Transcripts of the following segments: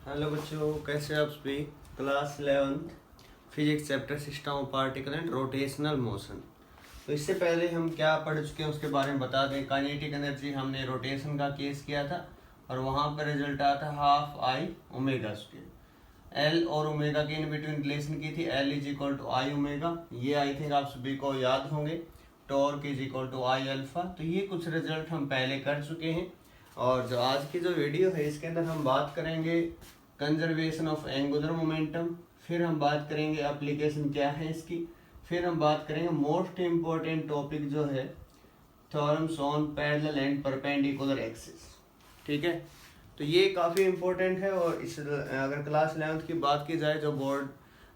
Hello बच्चों, कैसे आप सभी। Class 11 physics chapter system of particle and rotational motion. तो इससे पहले हम क्या पढ़ चुके हैं उसके बारे में बता दें। काइनेटिक एनर्जी हमने रोटेशन का केस किया था और वहाँ पर रिजल्ट आया था half I omega square. L और ओमेगा के इन बिटवीन रिलेशन की थी, L is equal to I omega. ये आई थिंक आप सभी को याद होंगे। Torque is equal to I alpha. तो ये कुछ रिजल्ट हम पहले कर चुके हैं और जो आज की जो वीडियो है इसके अंदर हम बात करेंगे कंजर्वेशन ऑफ एंगुलर मोमेंटम। फिर हम बात करेंगे एप्लीकेशन क्या है इसकी। फिर हम बात करेंगे मोस्ट इम्पोर्टेंट टॉपिक जो है theorems on parallel and perpendicular axis. ठीक है, तो ये काफ़ी इम्पोर्टेंट है। और इस अगर क्लास 11 की बात की जाए, जो बोर्ड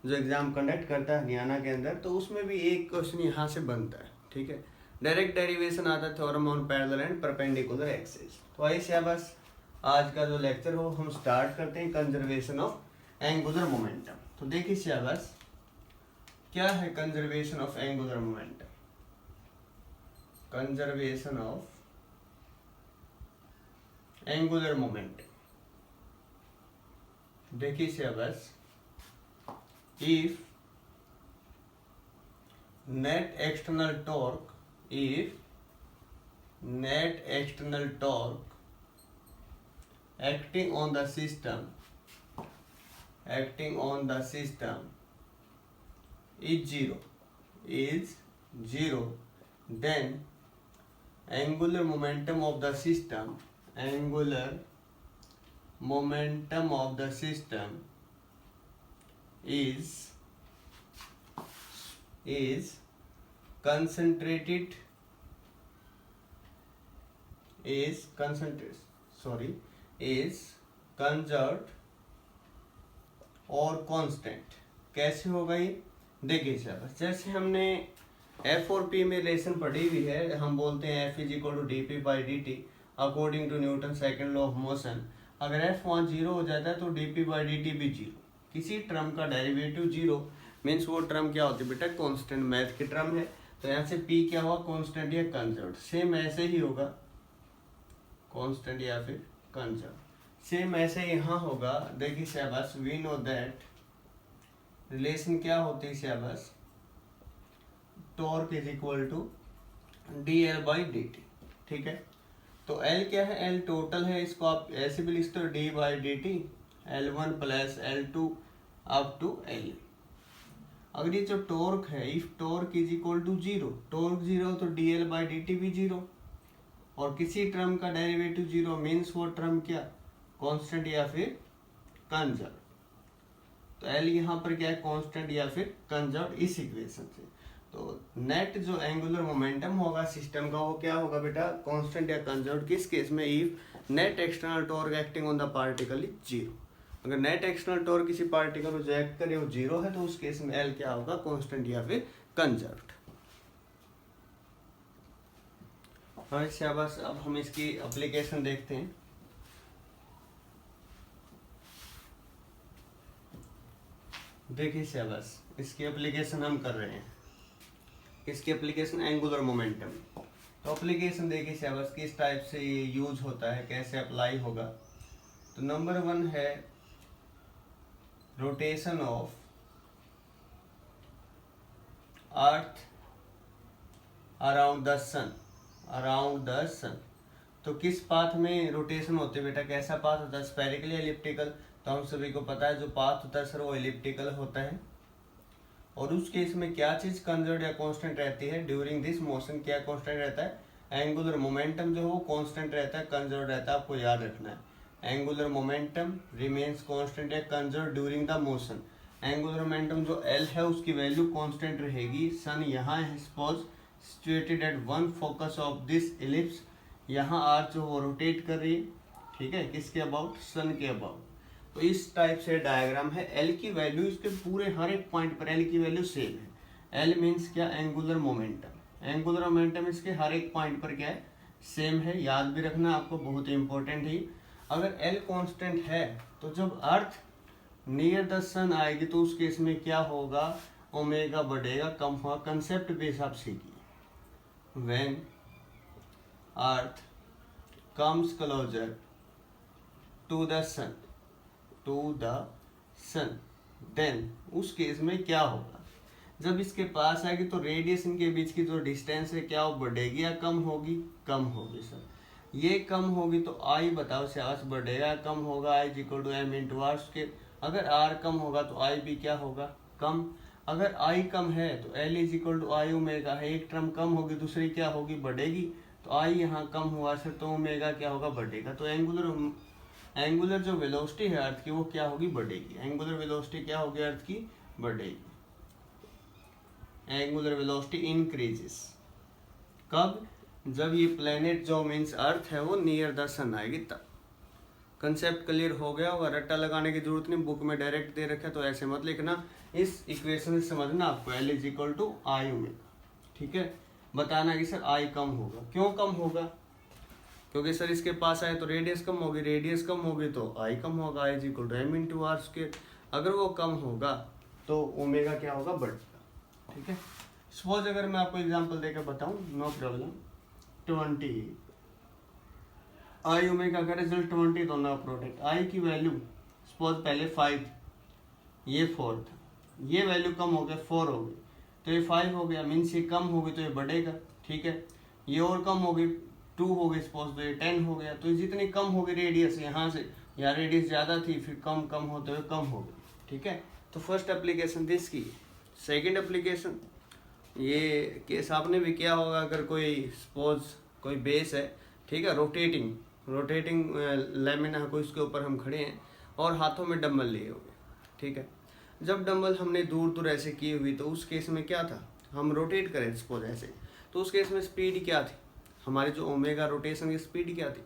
जो एग्ज़ाम कंडक्ट करता है हरियाणा के अंदर, तो उसमें भी एक क्वेश्चन यहाँ से बनता है। ठीक है, डायरेक्ट डेरिवेशन आता है theorem on parallel and perpendicular axis. तो ऐसे बस आज का जो लेक्चर हो हम स्टार्ट करते हैं कंजर्वेशन ऑफ एंगुलर मोमेंटम। तो देखिए सिलेबस क्या है। Conservation of angular momentum, conservation of angular momentum. देखिए syllabus, if net external torque, if net external torque acting on the system is zero, then angular momentum of the system is concentrated is conserved और constant. कैसे होगा ये, देखिए शाबाश। जैसे हमने F और पी में रिलेशन पढ़ी हुई है, हम बोलते हैं F is equal to D P by D T according to Newton second law of motion. अगर एफ वहाँ जीरो हो जाता है तो D P by D T भी जीरो। किसी टर्म का डेरिवेटिव जीरो मीन्स वो टर्म क्या होती है बेटा, कांस्टेंट। मैथ की टर्म है, तो यहाँ से पी क्या हुआ, कांस्टेंट या कंजर्व। सेम ऐसे ही होगा, कांस्टेंट या फिर कंजर्व। सेम ऐसे यहाँ होगा। देखिए शाबाश, वी नो दैट रिलेशन क्या होती है शाबाश, torque is equal to D L by D T. ठीक है, तो एल क्या है, एल टोटल है। इसको आप ऐसे भी लिखते हो D by D T L1 plus L2 up to L। अगर ये जो टॉर्क है, if torque is equal to zero, torque zero तो D L by D T भी जीरो। और किसी टर्म का डेरिवेटिव जीरो मीन्स वो टर्म क्या, कांस्टेंट या फिर कंजर्व। तो एल यहाँ पर क्या है, कांस्टेंट या फिर कंजर्व इस इक्वेशन से। तो नेट जो एंगुलर मोमेंटम होगा सिस्टम का वो क्या होगा बेटा, कांस्टेंट या कंजर्व। किस केस में, if net external torque acting on the particle is zero. अगर नेट एक्सटर्नल टॉर्क किसी पार्टिकल को जो एक्ट करे वो जीरो है, तो उस केस में एल क्या होगा, कांस्टेंट या फिर कंजर्व। हाँ शाबाश, अब हम इसकी एप्लीकेशन देखते हैं। देखिए शाबाश, इसकी एप्लीकेशन हम कर रहे हैं। इसकी एप्लीकेशन एंगुलर मोमेंटम। तो एप्लीकेशन देखिए शाबाश, किस टाइप से ये यूज होता है, कैसे अप्लाई होगा। तो नंबर 1 है rotation of earth around the sun. तो किस पाथ में रोटेशन होते है बेटा, कैसा पाथ होता है, स्फेरिकल या एलिप्टिकल। तो हम सभी को पता है जो पाथ होता है सर वो एलिप्टिकल होता है। और उस केस में क्या चीज कंजर्व या कांस्टेंट रहती है ड्यूरिंग दिस मोशन, क्या कांस्टेंट रहता है, एंगुलर मोमेंटम जो है वो कांस्टेंट रहता है, कंजर्व रहता है। आपको याद रखना है, एंगुलर मोमेंटम रिमेन्स कांस्टेंट या conserve during the motion. Angular momentum जो एल है उसकी वैल्यू कांस्टेंट रहेगी। सन यहाँ है suppose situated at one focus of this ellipse. यहाँ आर्च जो वो रोटेट कर रही है, ठीक है, किसके अबाउट, सन के अबाउट। तो इस टाइप से डायग्राम है। एल की वैल्यू इसके पूरे हर एक पॉइंट पर एल की वैल्यू सेम है। एल मीन्स क्या, एंगुलर मोमेंटम। एंगुलर मोमेंटम इसके हर एक पॉइंट पर क्या है, सेम है। याद भी रखना आपको, बहुत इंपॉर्टेंट है। अगर एल कांस्टेंट है तो जब अर्थ नियर द सन आएगी तो उस केस में क्या होगा, ओमेगा बढ़ेगा, कम होगा। कंसेप्ट बेस आप सीखिए। When earth comes closer to the sun, to the sun, then उस केस में क्या होगा, जब इसके पास आएगी तो रेडिएशन के बीच की जो डिस्टेंस है क्या वो बढ़ेगी या कम होगी, कम होगी सर। ये कम होगी तो आई बताओ श्यास बढ़ेगा कम होगा, I is equal to M into R square. अगर आर कम होगा तो आई भी क्या होगा, कम। अगर आई कम है तो L is equal to I omega है, एक टर्म कम होगी दूसरी क्या होगी, बढ़ेगी। तो आई यहाँ कम हुआ सर तो ओमेगा क्या होगा, बढ़ेगा। तो एंगुलर जो वेलोसिटी है अर्थ की वो क्या होगी, बढ़ेगी। एंगुलर वेलोसिटी क्या होगी, अर्थ की बढ़ेगी। एंगुलर वेलोसिटी इंक्रीजेस कब, जब ये प्लेनेट जो मीन्स अर्थ है वो नियर द सन आएगी तब। कंसेप्ट क्लियर हो गया होगा, रट्टा लगाने की जरूरत नहीं, बुक में डायरेक्ट दे रखा है तो ऐसे मत लिखना, इस इक्वेशन से समझना आपको L is equal to I omega, ठीक है। बताना कि सर आई कम होगा, क्यों कम होगा, क्योंकि सर इसके पास आए तो रेडियस कम होगी, रेडियस कम होगी तो आई कम होगा, I is equal to M into R square. अगर वो कम होगा तो ओमेगा क्या होगा, बढ़ेगा, ठीक है। सपोज अगर मैं आपको एग्जांपल देकर बताऊं, नो प्रॉब्लम, 20 आई ओमेगा का रिजल्ट 20 तो ना प्रोडक्ट, आई की वैल्यू सपोज पहले 5 ये 4 था, ये वैल्यू कम हो गया 4 हो गई तो ये 5 हो गया, मीन्स ये कम होगी तो ये बढ़ेगा, ठीक है। ये और कम होगी 2 हो गई सपोज तो ये 10 हो गया। तो जितनी कम होगी रेडियस यहाँ से, यहाँ रेडियस ज़्यादा थी फिर कम कम होते हुए कम हो गई, ठीक है। तो फर्स्ट एप्लीकेशन दिस की। सेकेंड एप्लीकेशन ये केस आपने भी किया होगा, अगर कोई सपोज कोई बेस है, ठीक है, रोटेटिंग लेमिना कोई उसके ऊपर हम खड़े हैं और हाथों में डंबल लिए हुए, ठीक है। जब डंबल हमने दूर दूर ऐसे की हुई तो उस केस में क्या था, हम रोटेट करें सपोज ऐसे, तो उस केस में स्पीड क्या थी, हमारी जो ओमेगा रोटेशन की स्पीड क्या थी,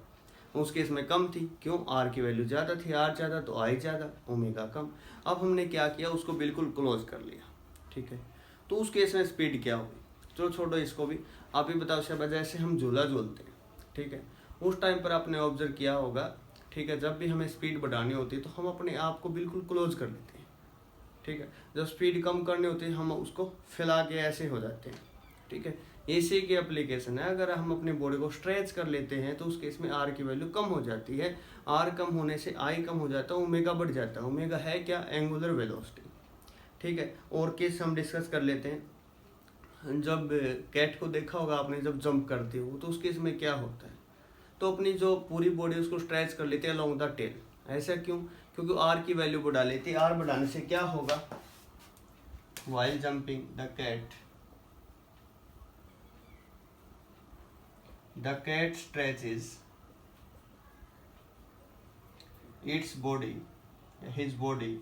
उस केस में कम थी। क्यों, आर की वैल्यू ज़्यादा थी, आर ज़्यादा तो आई ज़्यादा, ओमेगा कम। अब हमने क्या किया, उसको बिल्कुल क्लोज कर लिया, ठीक है। तो उस केस में स्पीड क्या होगी, चलो छोड़ो इसको भी, आप ही बताओ शायद जैसे हम झूला झूलते हैं, ठीक है, उस टाइम पर आपने ऑब्जर्व किया होगा, ठीक है, जब भी हमें स्पीड बढ़ानी होती है तो हम अपने आप को बिल्कुल क्लोज कर लेते हैं, ठीक है। जब स्पीड कम करनी होती है हम उसको फैला के ऐसे हो जाते हैं, ठीक है। इसी की एप्लीकेशन है, अगर हम अपनी बॉडी को स्ट्रेच कर लेते हैं तो उस केस में आर की वैल्यू कम हो जाती है, आर कम होने से आई कम हो जाता है, ओमेगा बढ़ जाता है। ओमेगा है क्या, एंगुलर वेलोसिटी, ठीक है। और केस हम डिस्कस कर लेते हैं, जब कैट को देखा होगा आपने जब जंप करती हो तो उस केस में क्या होता है, तो अपनी जो पूरी बॉडी उसको स्ट्रेच कर लेते हैं अलोंग द टेल। ऐसा क्यों, क्योंकि आर की वैल्यू बढ़ा लेती है। आर बढ़ाने से क्या होगा, while jumping the cat stretches its body, his body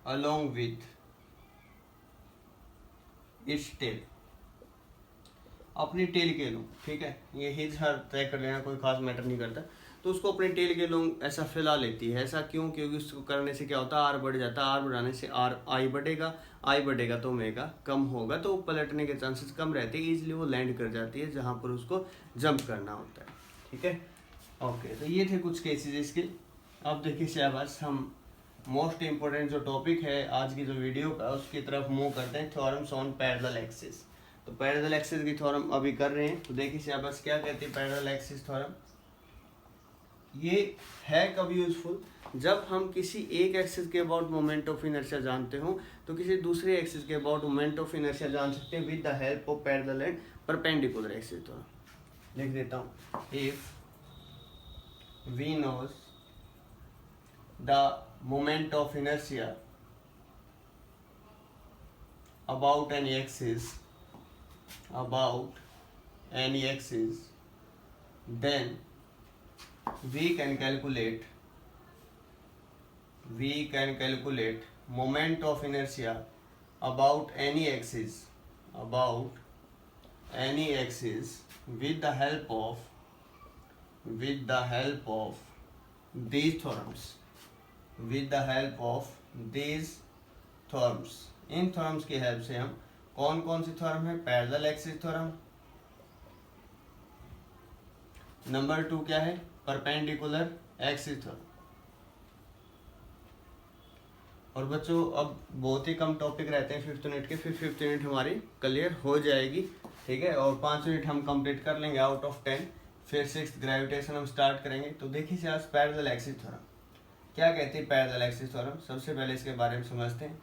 along with its tail, अपनी टेल के लोग, ठीक है, ये हिज हर तय कर लेना, कोई खास मैटर नहीं करता। तो उसको अपने टेल के लोग ऐसा फैला लेती है। ऐसा क्यों, क्योंकि उसको करने से क्या होता है, आर बढ़ जाता है, आर बढ़ाने से आर आई बढ़ेगा, आई बढ़ेगा तो ओमेगा कम होगा, तो पलटने के चांसेस कम रहते हैं, इजीली वो लैंड कर जाती है जहाँ पर उसको जंप करना होता है, ठीक है। ओके, तो ये थे कुछ केसेस इसके। अब देखिए शाबाश, हम मोस्ट इम्पोर्टेंट जो टॉपिक है आज की जो वीडियो का उसकी तरफ मूव करते हैं, थ्योरम्स ऑन पैरेलल एक्सिस। तो पैरेलल एक्सिस की थ्योरम अभी कर रहे हैं, तो देखिए शाबाश क्या कहती है पैरेलल एक्सिस थ्योरम। ये है कब यूजफुल, जब हम किसी एक एक्सिस के अबाउट मोमेंट ऑफ इनर्शिया जानते हो तो किसी दूसरे एक्सिस के अबाउट मोमेंट ऑफ इनर्शिया जान सकते हैं with the help of parallel and perpendicular axis. तो लिख देता हूँ, if we knows the moment of inertia about any axis, then we can calculate moment of inertia about any axis with the help of these theorems। In theorems की help से हम कौन कौन सी theorem है, पैरेलल एक्सिस थ्योरम, नंबर 2 क्या है, perpendicular axis theorem. और बच्चों अब बहुत ही कम टॉपिक रहते हैं 5 मिनट के, फिर 5 मिनट हमारी क्लियर हो जाएगी, ठीक है। और 5 मिनट हम कंप्लीट कर लेंगे आउट ऑफ 10, फिर सिक्स्थ ग्रेविटेशन हम स्टार्ट करेंगे। तो देखिए आज पैरेलल एक्सिस थ्योरम क्या कहती है। पैरेलल एक्सिस थ्योरम सबसे पहले इसके बारे में समझते हैं।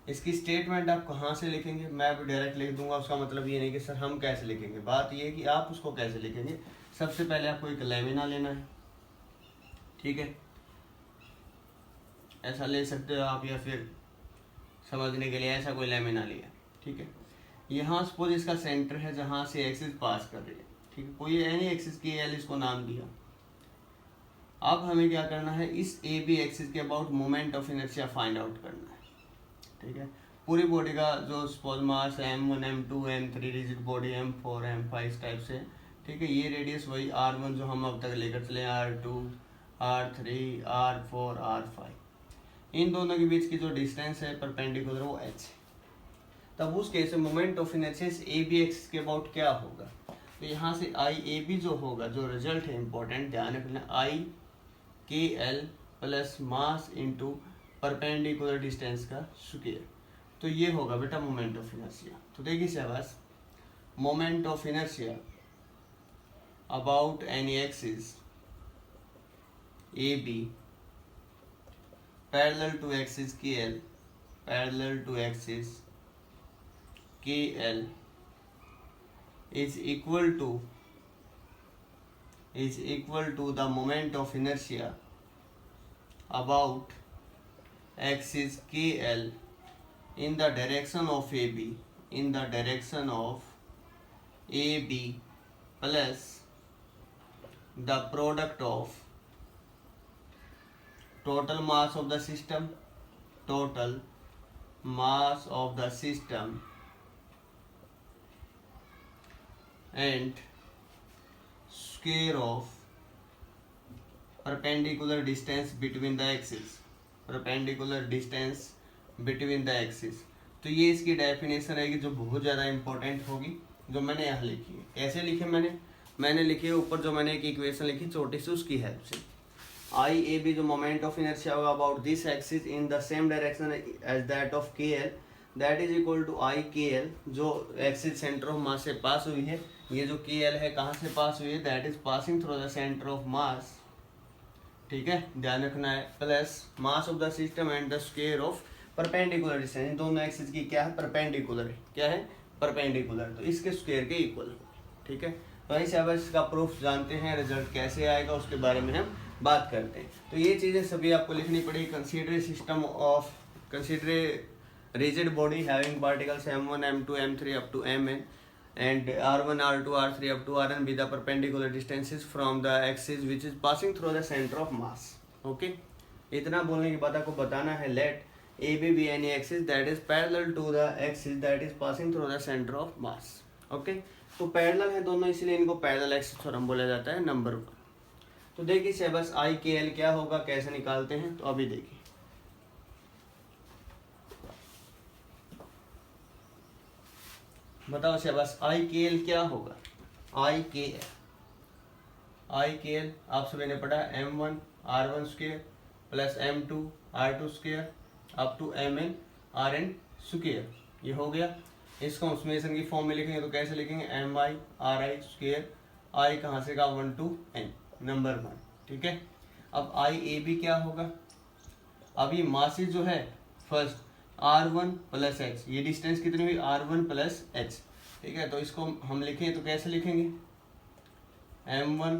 इसकी स्टेटमेंट आप कहाँ से लिखेंगे, मैं अभी डायरेक्ट लिख दूंगा। उसका मतलब ये नहीं कि सर हम कैसे लिखेंगे, बात ये है कि आप उसको कैसे लिखेंगे। सबसे पहले आपको एक लेमिना लेना है, ठीक है, ऐसा ले सकते हो आप, या फिर समझने के लिए ऐसा कोई लेमिना लिया, ठीक है। यहाँ सपोज इसका सेंटर है जहाँ से एक्सिस पास कर रही है, ठीक है, कोई एनी एक्सिस की एल इसको नाम दिया। अब हमें क्या करना है, इस ए बी एक्सिस के about moment of inertia find out करना है, ठीक है। पूरी बॉडी का जो सपोज मास m1 m2 m3 rigid body m4 m5 इस टाइप से, ठीक है। ये रेडियस वही r1 जो हम अब तक लेकर चले, r2 r3 r4 r5, इन दोनों के बीच की जो डिस्टेंस है परपेंडिकुलर वो h है। तब उस केस में मोमेंट ऑफ इनर्शिया इस ए बी एक्सिस के अबाउट क्या होगा, तो यहाँ से आई ए बी जो होगा, जो रिजल्ट है इंपॉर्टेंट ध्यान रखना, आई K L plus mass into perpendicular distance का स्क्वायर। तो ये होगा बेटा मोमेंट ऑफ इनर्शिया। तो देखिए शाबाश, moment of inertia about any axis A B parallel to axis K L, parallel to axis K L is equal to the moment of inertia about axis KL in the direction of AB, in the direction of AB plus the product of total mass of the system, total mass of the system and square of perpendicular distance between the axis, perpendicular distance between the axis। तो ये इसकी definition रहेगी जो बहुत ज़्यादा important होगी, जो मैंने यहाँ लिखी है। कैसे लिखे मैंने लिखी है ऊपर, जो मैंने एक इक्वेशन लिखी छोटी सी, उसकी हेल्प से। आई ए बी जो मोमेंट ऑफ इनर्शिया होगा about this axis in the same direction as that of K L, that is equal to I K L, जो एक्सिस सेंटर ऑफ मास से पास हुई है। ये जो के एल है कहाँ से पास हुई है, that is passing through the centre of mass, ठीक है, ध्यान रखना है, plus mass of the system and the square of perpendicular distance. इन दोनों एक्सिस की क्या है, परपेंडिकुलर है, क्या है, परपेंडिकुलर, तो इसके स्क्वायर के इक्वल हो, ठीक है। तो ऐसे अब इसका प्रूफ जानते हैं, रिजल्ट कैसे आएगा उसके बारे में हम बात करते हैं। तो ये चीज़ें सभी आपको लिखनी पड़ेगी। Consider system of, consider rigid body having particles m1 m2 m3 up to mn and r1 r2 r3 up to rn with the perpendicular distances from the axis which is passing through the center of mass। okay, इतना बोलने के बाद आपको बताना है let AB be any axis that is parallel to the axis that is passing through the center of mass। okay, तो parallel है दोनों, इसलिए इनको पैरेलल एक्सिस थ्योरम बोला जाता है। नंबर 1। तो देखिए शहबाज आई के एल क्या होगा, कैसे निकालते हैं, तो अभी देखिए। बताओ शहबाज आई के एल क्या होगा। आई के एल आप सभी ने पढ़ा m1 r1 square plus m2 r2 square up to mn rn square, ये हो गया। इसको हम समेशन की फॉर्म में लिखेंगे तो कैसे लिखेंगे, mi ri स्क्वायर, i कहाँ से का 1 to n, नंबर 1, ठीक है। अब आई ए बी क्या होगा, अब ये मासिस जो है फर्स्ट r1 प्लस h, ये डिस्टेंस कितनी हुई r1 प्लस h, ठीक है। तो इसको हम लिखें तो कैसे लिखेंगे, m1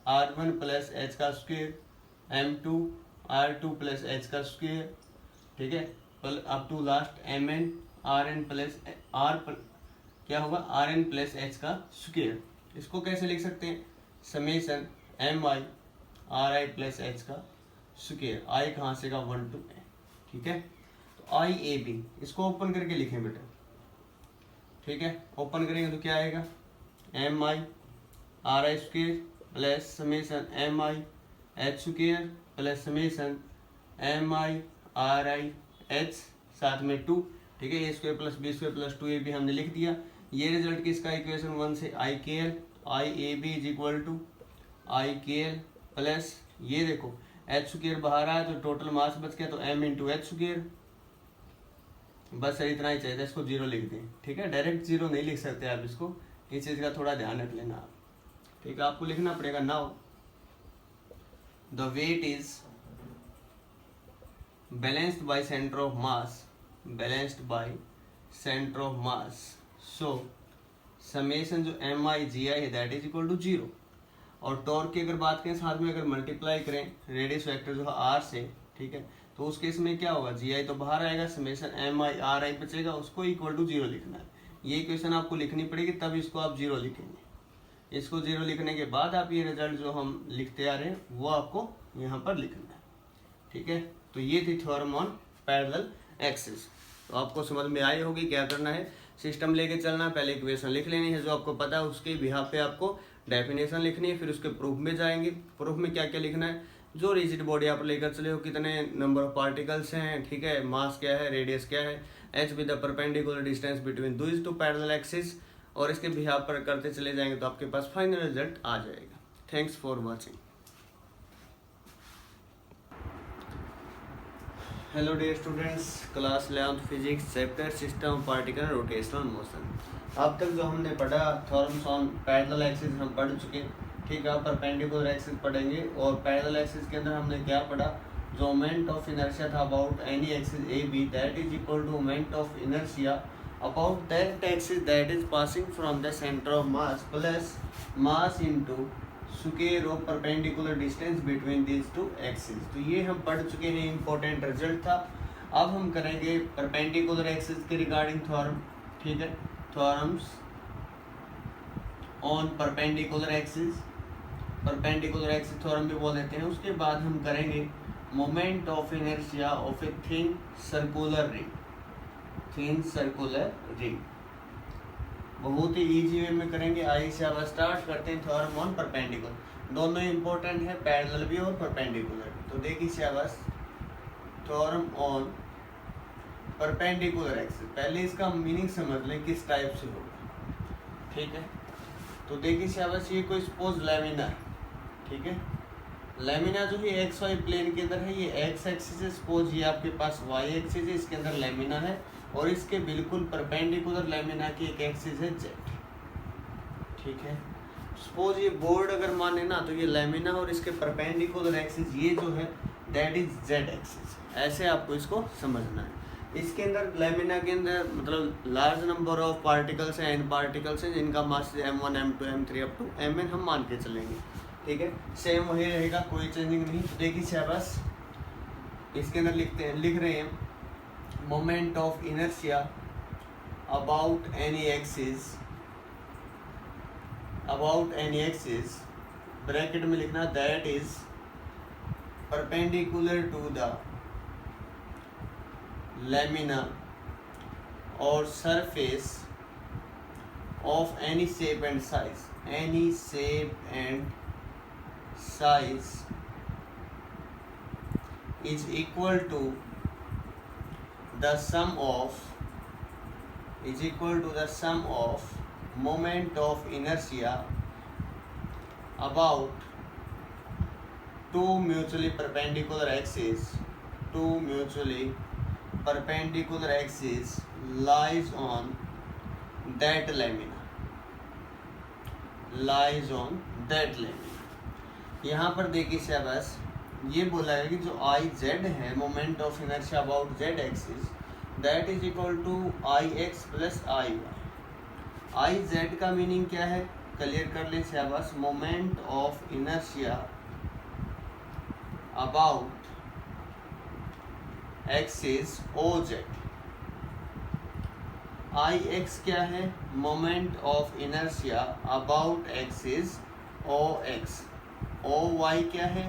r1 प्लस h का square m2 r2 plus h का स्क्वायर, ठीक है, up to last mn rn plus क्या होगा rn प्लस h का स्क्वायर। इसको कैसे लिख सकते हैं, summation mi ri plus h का स्क्वायर, i कहाँ से का 1 to n, ठीक है। आई ए बी इसको ओपन करके लिखें बेटा, ठीक है। ओपन करेंगे तो क्या आएगा, M I R I square plus summation M I H square plus summation M I R I H साथ में 2, ठीक है। A square plus B square plus 2 AB हमने लिख दिया। ये रिजल्ट किसका, इक्वेशन 1 से I K L, I A B is equal to I K L plus ये देखो एच स्क्वेयर बाहर आया तो टोटल मास बच गया, तो एम इंटू एच स्क्वेयर, बस इतना ही चाहिए था, इसको 0 लिख दें, ठीक है। डायरेक्ट 0 नहीं लिख सकते आप इसको, इस चीज़ का थोड़ा ध्यान रख लेना आप, ठीक है, आपको लिखना पड़ेगा now the weight is balanced by centre of mass, balanced by centre of mass, so summation जो एम आई जी आई है दैट इज इक्वल टू 0। और टॉर्क की अगर बात करें साथ में अगर मल्टीप्लाई करें रेडियस वेक्टर जो है आर से, ठीक है, तो उस केस में क्या होगा, जी आई तो बाहर आएगा, summation M I R I बचेगा, उसको इक्वल टू 0 लिखना है। ये इक्वेशन आपको लिखनी पड़ेगी, तब इसको आप 0 लिखेंगे। इसको 0 लिखने के बाद आप ये रिजल्ट जो हम लिखते आ रहे हैं वो आपको यहाँ पर लिखना है, ठीक है। तो ये थी थ्योरम ऑन पैरेलल एक्सिस। तो आपको समझ में आई होगी क्या करना है, सिस्टम लेके चलना है, पहले इक्वेशन लिख लेनी है जो आपको पता है, उसके बिहाफ पे आपको डेफिनेशन लिखनी है, फिर उसके प्रूफ में जाएंगे। प्रूफ में क्या क्या लिखना है, जो रिजिड बॉडी आप लेकर चले हो, कितने नंबर ऑफ पार्टिकल्स हैं, ठीक है, मास क्या है, रेडियस क्या है, H with the perpendicular distance between these to parallel axis, और इसके बिहाफ पर करते चले जाएंगे तो आपके पास फाइनल रिजल्ट आ जाएगा। Thanks for watching. Hello dear students, class 11th physics chapter system of particle rotational motion. अब तक जो हमने पढ़ा थ्योरम्स ऑन पैरेलल एक्सिस हम पढ़ चुके, ठीक है। परपेंडिकुलर एक्सिस पढ़ेंगे, और पैरेलल एक्सिस के अंदर हमने क्या पढ़ा, जो मोमेंट ऑफ इनर्शिया था about any axis A B that is equal to moment of inertia about that axis that is passing from the centre of mass plus mass into square of perpendicular distance between these two axis. तो ये हम पढ़ चुके हैं, important result था। अब हम करेंगे परपेंडिकुलर एक्सिस के रिगार्डिंग थ्योरम, ठीक है, theorems on perpendicular axis. Perpendicular axis theorem भी बोल देते हैं। उसके बाद हम करेंगे moment of inertia of a thin circular ring, thin circular ring. बहुत ही इजी वे में करेंगे। आइए से अब स्टार्ट करते हैं थ्योरम ऑन परपेंडिकुलर। दोनों इंपॉर्टेंट है, पैरेलल भी और परपेंडिकुलर भी। तो देखिए शाबाश, थ्योरम ऑन परपेंडिकुलर एक्सिस। पहले इसका मीनिंग समझ लें किस टाइप से होगा, ठीक है। तो देखिए शाबाश, ये कोई सपोज लैमिना है, ठीक है। लैमिना जो है एक्स वाई प्लेन के अंदर है, ये एक्स एक्सिस है, सपोज ये आपके पास वाई एक्सिस है, इसके अंदर लैमिना है, और इसके बिल्कुल परपेंडिकुलर लैमिना की एक एक्सिस है जेड, ठीक है। सपोज ये बोर्ड अगर माने ना, तो ये लैमिना और इसके परपेंडिकुलर एक्सिस ये जो है दैट इज जेड एक्सिस। ऐसे आपको इसको समझना है। इसके अंदर लैमिना के अंदर मतलब लार्ज नंबर ऑफ पार्टिकल्स हैं, एन पार्टिकल्स हैं, जिनका मास m1 m2 m3 up to mn हम मान के चलेंगे, ठीक है। सेम वही रहेगा, कोई चेंजिंग नहीं। तो देखिए शाबाश, इसके अंदर लिख रहे हैं moment of inertia about any axis, bracket में लिखना that is perpendicular to the lamina और surface of any shape and size, any shape and size is equal to the sum of moment of inertia about two mutually perpendicular axes lies on that lamina, यहाँ पर देखिए शाबाश, ये बोला है कि जो आई जेड है, moment of inertia about Z axis that is equal to I X plus I Y. I Z का मीनिंग क्या है, क्लियर कर लें शाबाश। Moment of inertia about axis O Z. I X क्या है, moment of inertia about axis O X. O Y क्या है,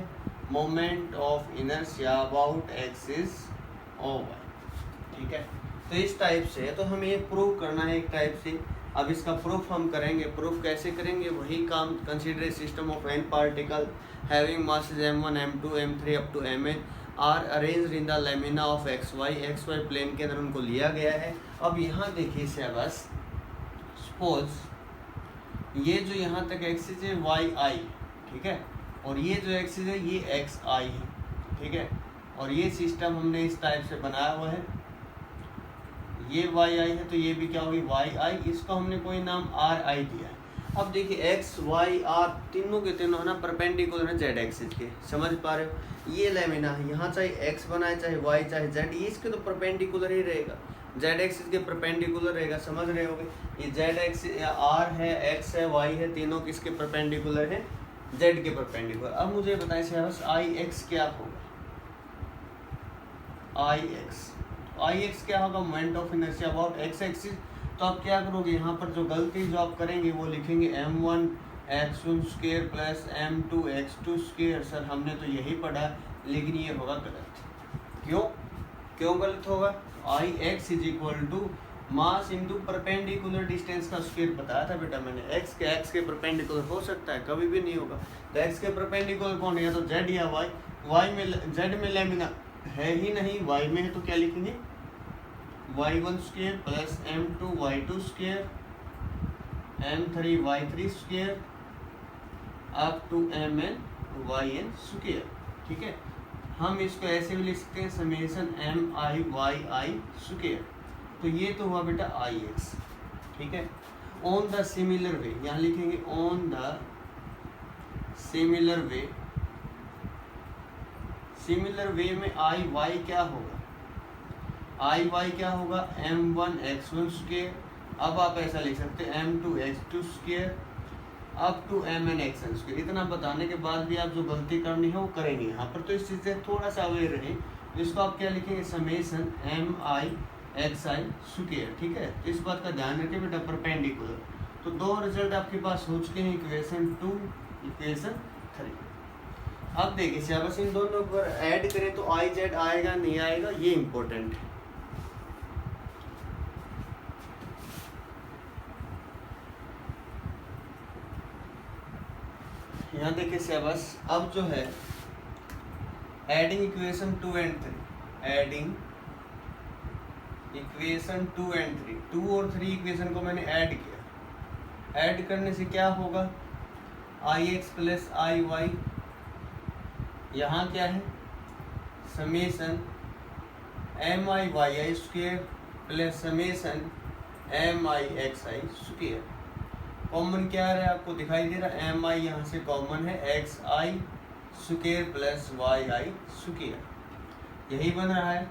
moment of inertia about axis O Y, ठीक है। तो इस टाइप से तो हमें ये प्रूव करना है एक टाइप से। अब इसका प्रूफ हम करेंगे। प्रूफ कैसे करेंगे, वही काम। Consider a system of N particle having masses m1 m2 m3 up to mn are arranged in the lamina of X Y plane के अंदर उनको लिया गया है। अब यहाँ देखिए शाबाश, सपोज ये जो यहाँ तक एक्सिस है वाई आई, ठीक है, और ये जो एक्सिस है ये एक्स आई है, ठीक है। और ये सिस्टम हमने इस टाइप से बनाया हुआ है, ये वाई आई है, तो ये भी क्या होगी वाई आई। इसको हमने कोई नाम आर आई दिया है। अब देखिए एक्स वाई आर तीनों के तीनों है ना परपेंडिकुलर है जेड एक्सिस के, समझ पा रहे हो। ये लेमिना है, यहाँ चाहे एक्स बनाए चाहे वाई चाहे जेड, ये इसके तो परपेंडिकुलर ही रहेगा, जेड एक्सिस के परपेंडिकुलर रहेगा, समझ रहे होगे। ये जेड एक्सिस आर है, एक्स है, वाई है, तीनों किसके परपेंडिकुलर है, जेड के परपेंडिकुलर। अब मुझे बताएं बस आई एक्स क्या होगा, आई एक्स क्या होगा, moment of inertia about x axis. तो आप क्या करोगे, यहाँ पर जो गलती जो आप करेंगे वो लिखेंगे m1 x1 square plus m2 x2 square. Sir हमने तो यही पढ़ा, लेकिन ये होगा गलत। क्यों गलत होगा, I X is equal to mass into perpendicular distance का स्क्वायर बताया था बेटा मैंने। एक्स के परपेंडिकुलर हो सकता है, कभी भी नहीं होगा। तो एक्स के परपेंडिकुलर कौन है, या तो जेड या वाई। वाई में जेड में लेमिना है ही नहीं, वाई में है तो क्या लिखेंगे y1 square plus m2 y2 square m3 y3 square up to mn yn square. ठीक है, हम इसको ऐसे भी लिख सकते हैं समेशन mi yi स्क्वायर। तो ये तो हुआ बेटा आई एक्स। ठीक है, ऑन द सिमिलर वे, यहाँ लिखेंगे ऑन द सिमिलर वे में आई वाई क्या होगा, आई वाई क्या होगा m1 x1 स्क्वायर। अब आप ऐसा लिख सकते हैं m2 x2 square up to mn xn square. इतना बताने के बाद भी आप जो गलती करनी है वो करेंगे यहाँ पर, तो इस चीज़ से थोड़ा सा अवेयर रहें। जिसको आप क्या लिखेंगे समेशन mi xi स्क्वायर। ठीक है, तो इस बात का ध्यान रखें बेटा परपेंडिकुलर। तो दो रिजल्ट आपके पास हो चुके हैं, इक्वेशन 2 इक्वेशन 3। अब देखिए बस इन दोनों को ऐड करें तो आई जेड आएगा नहीं आएगा, ये इंपॉर्टेंट है। यहाँ देखिए सिलेबस, अब जो है adding equation 2 and 3, adding equation 2 and 3, 2 और 3 इक्वेशन को मैंने ऐड किया। ऐड करने से क्या होगा, I X plus I Y, यहाँ क्या है summation M I Y I square plus summation M I X I square. Common क्या है आपको दिखाई दे रहा है, एम आई यहाँ से कॉमन है, एक्स आई स्क्वायर प्लस वाई आई स्क्वायर, यही बन रहा है।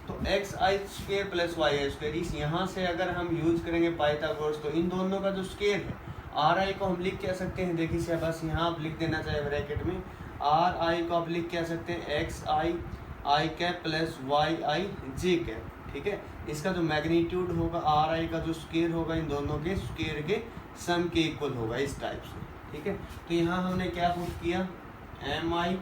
तो एक्स आई स्क्वायर प्लस वाई आई स्क्वायर, इस यहाँ से अगर हम यूज करेंगे पाइथागोरस, तो इन दोनों का जो स्क्वायर है आर आई को हम लिख क्या सकते हैं, देखिए से बस यहाँ आप लिख देना चाहिए ब्रैकेट में, आर आई को आप लिख क्या सकते हैं एक्स आई आई कैप प्लस वाई आई जे कैप। ठीक है, इसका जो मैग्नीट्यूड होगा आर आई का जो स्क्वायर होगा इन दोनों के स्क्वायर के सम के इक्वल होगा, इस टाइप से। ठीक है, तो यहाँ हमने क्या पुट किया M I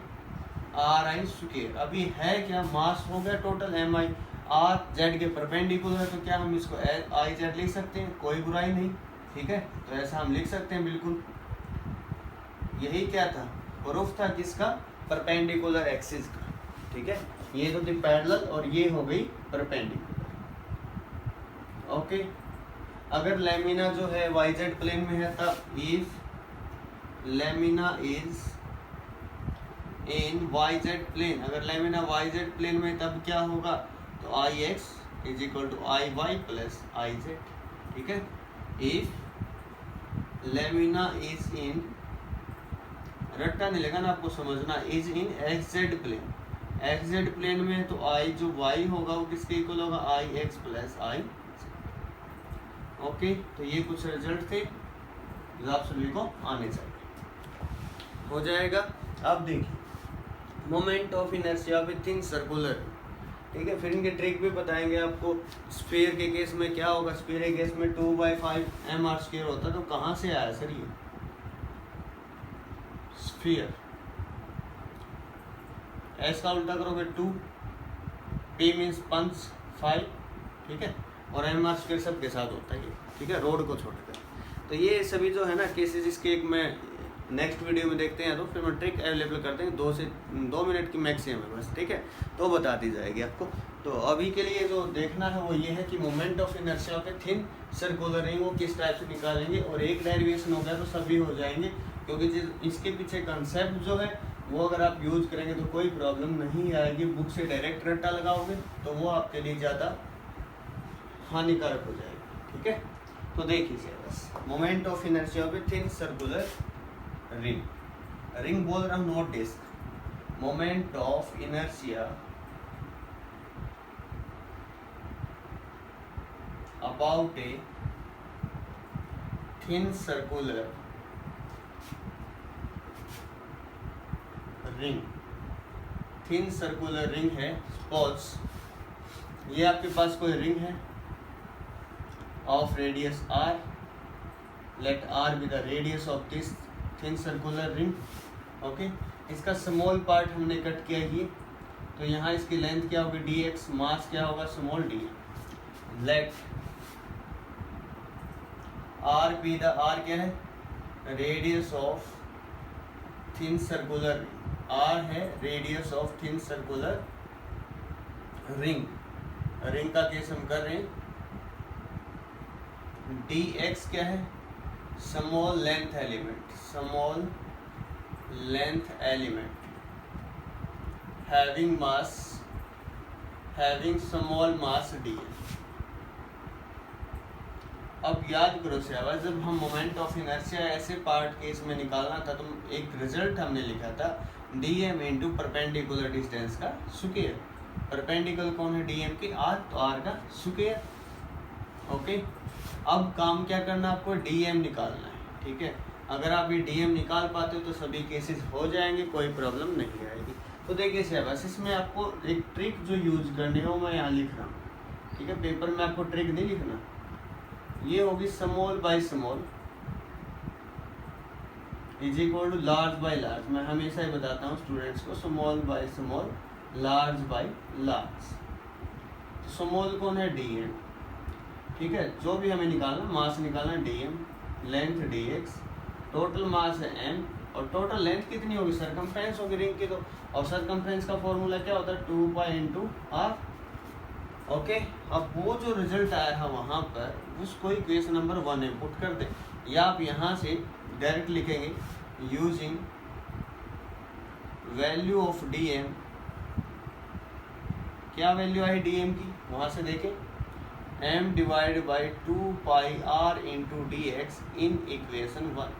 R I square. अभी है क्या, मास हो गया total M I, R Z के परपेंडिकुलर है, तो क्या हम इसको आई जेड लिख सकते हैं, कोई बुराई नहीं। ठीक है, तो ऐसा हम लिख सकते हैं बिल्कुल। यही क्या था, प्रूफ था किसका, परपेंडिकुलर एक्सिस का। ठीक है, ये तो थी पैरेलल और ये हो गई परपेंडिकुलर। ओके, अगर लेमिना जो है वाई जेड प्लेन में है तब if lamina is in Y Z plane, अगर लेमिना वाई जेड प्लेन में तब क्या होगा, तो I X is equal to I Y plus I Z. ठीक है, इफ लेमिना इज इन, रट्टा नहीं लगा ना आपको समझना, is in X Z plane, X Z plane में तो आई जो वाई होगा वो किसके इक्वल होगा, I X plus I. Okay, तो ये कुछ रिजल्ट थे जो आप सभी को आने चाहिए, हो जाएगा। अब देखिए moment of inertia with in circular. ठीक है, फिर इनके ट्रिक भी बताएंगे आपको। स्फीयर के केस में क्या होगा, स्फीयर के केस में 2/5 mr² होता है, तो कहाँ से आया सर ये स्फीयर, एस का उल्टा करोगे 2, p मीन्स पंच 5। ठीक है, और mr² सबके साथ होता है ये। ठीक है, रोड को छोड़कर। तो ये सभी जो है ना केसेस, इसके एक मैं नेक्स्ट वीडियो में देखते हैं, तो फिर मैं ट्रिक अवेलेबल करते हैं, 2 मिनट की मैक्सिमम है बस। ठीक है, तो बता दी जाएगी आपको। तो अभी के लिए जो देखना है वो ये है कि मोमेंट ऑफ इनर्शिया पे थिन सर्कुलर रिंग वो किस टाइप से निकालेंगे, और एक डेरिवेशन हो गया तो सभी हो जाएंगे, क्योंकि इसके पीछे कंसेप्ट जो है वो अगर आप यूज करेंगे तो कोई प्रॉब्लम नहीं आएगी। बुक से डायरेक्ट रट्टा लगाओगे तो वो आपके लिए ज़्यादा हानिकारक हो जाएगा। ठीक है, तो देखिए बस moment of inertia of a thin circular ring, ring बोल रहा हूँ note disc, moment of inertia about a thin circular ring, thin circular ring है। सपोज ये आपके पास कोई रिंग है of radius r, let r be the radius of this thin circular ring. Okay, इसका स्मॉल पार्ट हमने cut किया ये, तो यहाँ इसकी लेंथ क्या होगी dx, मास क्या होगा small d। Let r be the, r क्या है radius of thin circular ring, r है radius of thin circular ring, ring का केस हम कर रहे हैं। dx क्या है small length element, small length element having mass, having small mass d। अब याद करो सेवा, जब हम मोमेंट ऑफ इनर्शिया ऐसे पार्ट केस में निकालना था तो एक रिजल्ट हमने लिखा था dm इंटू परपेंडिकुलर डिस्टेंस का स्क्वायर। परपेंडिकुलर कौन है dm की r, तो r का स्क्वायर। ओके, अब काम क्या करना है आपको dm निकालना है। ठीक है, अगर आप ये dm निकाल पाते हो तो सभी केसेस हो जाएंगे, कोई प्रॉब्लम नहीं आएगी। तो देखिए सेवास, इसमें आपको एक ट्रिक जो यूज करनी है वो मैं यहाँ लिख रहा हूँ। ठीक है, पेपर में आपको ट्रिक नहीं लिखना, ये होगी small by small is equal to large by large. मैं हमेशा ही बताता हूँ स्टूडेंट्स को, small by small, large by large. Small कौन है dm, ठीक है, जो भी हमें निकालना, मास निकालना dm, length dx, total mass है m, और टोटल लेंथ कितनी होगी सरकमफ्रेंस होगी रिंग की, तो और सरकमफ्रेंस का फॉर्मूला क्या होता है 2 पाई इंटू r। ओके, अब वो जो रिजल्ट आया है वहाँ पर उसको इक्वेशन नंबर 1 इनपुट कर दें, या आप यहाँ से डायरेक्ट लिखेंगे यूजिंग वैल्यू ऑफ dm। क्या वैल्यू आई dm की, वहाँ से देखें m divide by 2 pi r into D x in equation 1,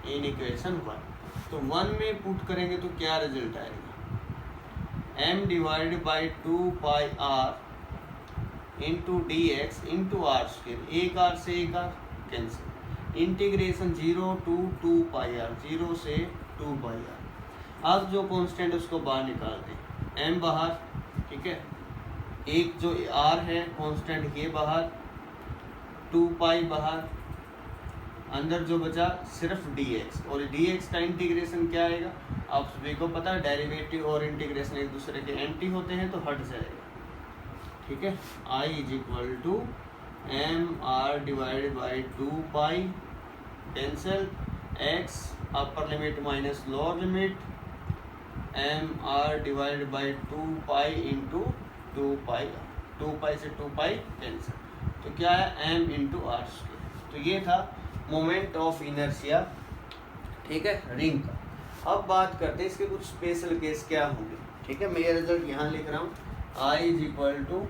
in equation 1। तो 1 में पुट करेंगे तो क्या रिजल्ट आएगा, m divide by 2 pi r into D X into R square, एक r से एक r cancel, integration 0 to 2 pi r, 0 से 2 पाई r। अब जो कांस्टेंट उसको बाहर निकाल दें, m बाहर, ठीक है, एक जो r है कांस्टेंट ये बाहर, 2 पाई बाहर, अंदर जो बचा सिर्फ dx, और dx का इंटीग्रेशन क्या आएगा आप सभी को पता है, डेरिवेटिव और इंटीग्रेशन एक दूसरे के एंटी होते हैं तो हट जाएगा। ठीक है, i is equal to M R divided by 2 pi cancel, x upper limit minus lower limit, M R divided by 2 pi into 2 pi, 2 pi से 2 पाई कैंसिल, तो क्या है m इंटू आर स्क्वायर। तो ये था मोमेंट ऑफ इनर्शिया, ठीक है, ring का। अब बात करते हैं इसके कुछ स्पेशल केस क्या होंगे। ठीक है, मैं ये रिजल्ट यहाँ लिख रहा हूँ, I is equal to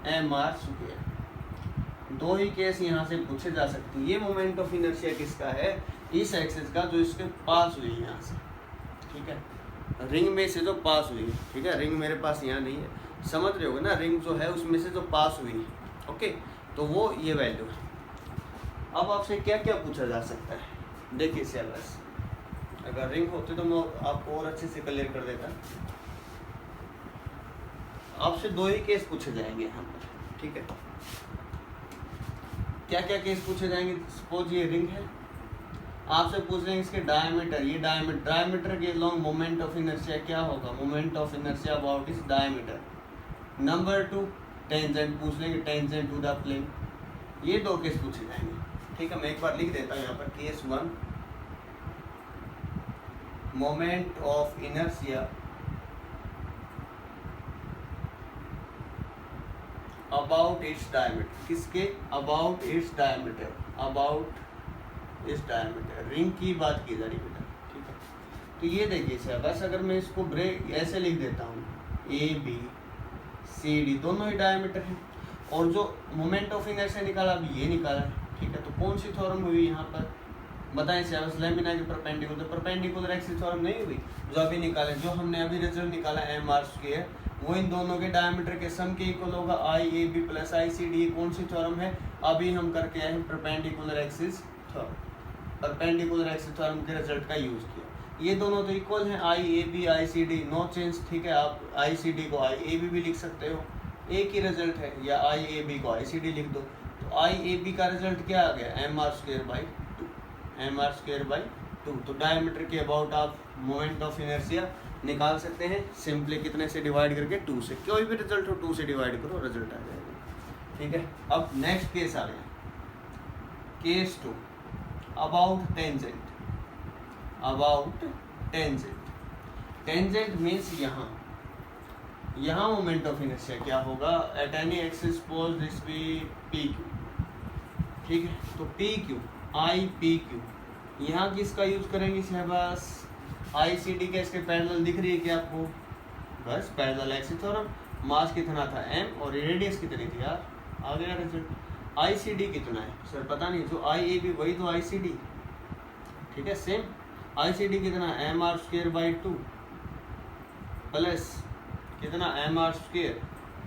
M R square. दो ही केस यहाँ से पूछे जा सकते हैं। ये मोमेंट ऑफ इनर्शिया किसका है, इस एक्सिस का जो इसके पास हुई है यहाँ से, ठीक है, रिंग में से जो पास हुई है। ठीक है, रिंग मेरे पास यहाँ नहीं है, समझ रहे होगे ना, रिंग जो है उसमें से जो पास हुई है। ओके, तो वो ये वैल्यू है। अब आपसे क्या क्या पूछा जा सकता है, देखिए सिलेबस, अगर रिंग होते तो मैं आपको और अच्छे से क्लियर कर देता। आपसे दो ही केस पूछे जाएंगे यहाँ पर। ठीक है, क्या क्या केस पूछे जाएंगे, सपोज ये रिंग है, आपसे पूछ रहे हैं इसके डायमीटर, ये डायमीटर के लॉन्ग मोमेंट ऑफ इनर्शिया क्या होगा, मोमेंट ऑफ इनर्शिया अबाउट इस डायमीटर। नंबर 2 टेंजेंट पूछ लेंगे, टेंजेंट टू द प्लेन। ये दो केस पूछे जाएंगे। ठीक है, मैं एक बार लिख देता हूँ यहाँ पर, case 1 moment of inertia about its diameter, किसके, अबाउट इट्स डायमीटर, अबाउट इस डायमीटर, रिंग की बात की जा रही बेटा। ठीक है, तो ये देखिए सर, बस अगर मैं इसको ब्रेक ऐसे लिख देता हूँ, ए बी सी डी दोनों ही डायमीटर हैं, और जो मोमेंट ऑफ इनर्शिया निकाला अभी ये निकाला है, ठीक है। तो कौन सी थ्योरम हुई यहाँ पर बताएं, सेवस लेमिना की परपेंडिकुलर, तो परपेंडिकुलर एक्सिस थ्योरम नहीं हुई जो अभी निकाले, जो हमने अभी रिजल्ट निकाला mr², वो इन दोनों के डायमीटर के सम के इक्वल होगा IAB प्लस ICD। कौन सी थ्योरम है अभी हम करके आए हैं, perpendicular axis theorem, perpendicular axis theorem के रिजल्ट का यूज किया। ये दोनों तो इक्वल हैं, IAB ICD नो चेंज, ठीक है। आप ICD को IAB भी लिख सकते हो, एक ही रिजल्ट है, या IAB को ICD लिख दो। तो IAB का रिजल्ट क्या आ गया, mr²/2, mr²/2। तो डायमीटर के अबाउट आप मोमेंट ऑफ इनर्शिया निकाल सकते हैं सिंपली कितने से डिवाइड करके, 2 से। कोई भी रिजल्ट हो 2 से डिवाइड करो, रिजल्ट आ जाएगा, ठीक है। अब नेक्स्ट केस आ गया, case 2, about tangent. About tangent, tangent means यहाँ मोमेंट ऑफ इनर्शिया क्या होगा, at any axis suppose this be PQ, ठीक है। तो PQ IPQ, यहाँ किसका यूज करेंगे शहबाज, ICD के इसके पैरेलल दिख रही है क्या आपको, बस पैरेलल एक्सिस थ्योरम। मास कितना था m और रेडियस कितनी थी यार, आ गया रिजल्ट। ICD कितना है सर पता नहीं, जो IAB वही तो ICD, ठीक है सेम। ICD कितना, mr²/2 प्लस कितना mr²,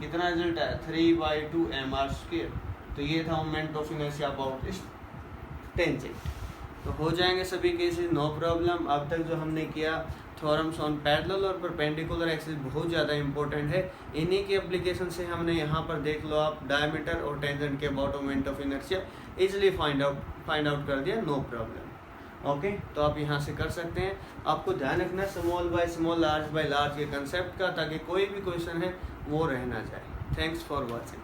कितना रिजल्ट है 3/2 mr²। तो ये था मोमेंट ऑफ इनर्शिया अबाउट इस टेंजेंट। तो हो जाएंगे सभी केसेस, नो प्रॉब्लम। अब तक जो हमने किया थ्योरम्स ऑन पैरेलल और परपेंडिकुलर एक्सिस बहुत ज़्यादा इंपॉर्टेंट है, इन्हीं की एप्लीकेशन से हमने यहाँ पर देख लो आप डायमीटर और टेंजेंट के about moment of inertia easily find out कर दिया, नो प्रॉब्लम। ओके, तो आप यहाँ से कर सकते हैं। आपको ध्यान रखना small by small, large by large के कंसेप्ट का, ताकि कोई भी क्वेश्चन है वो रह ना जाए। Thanks for watching.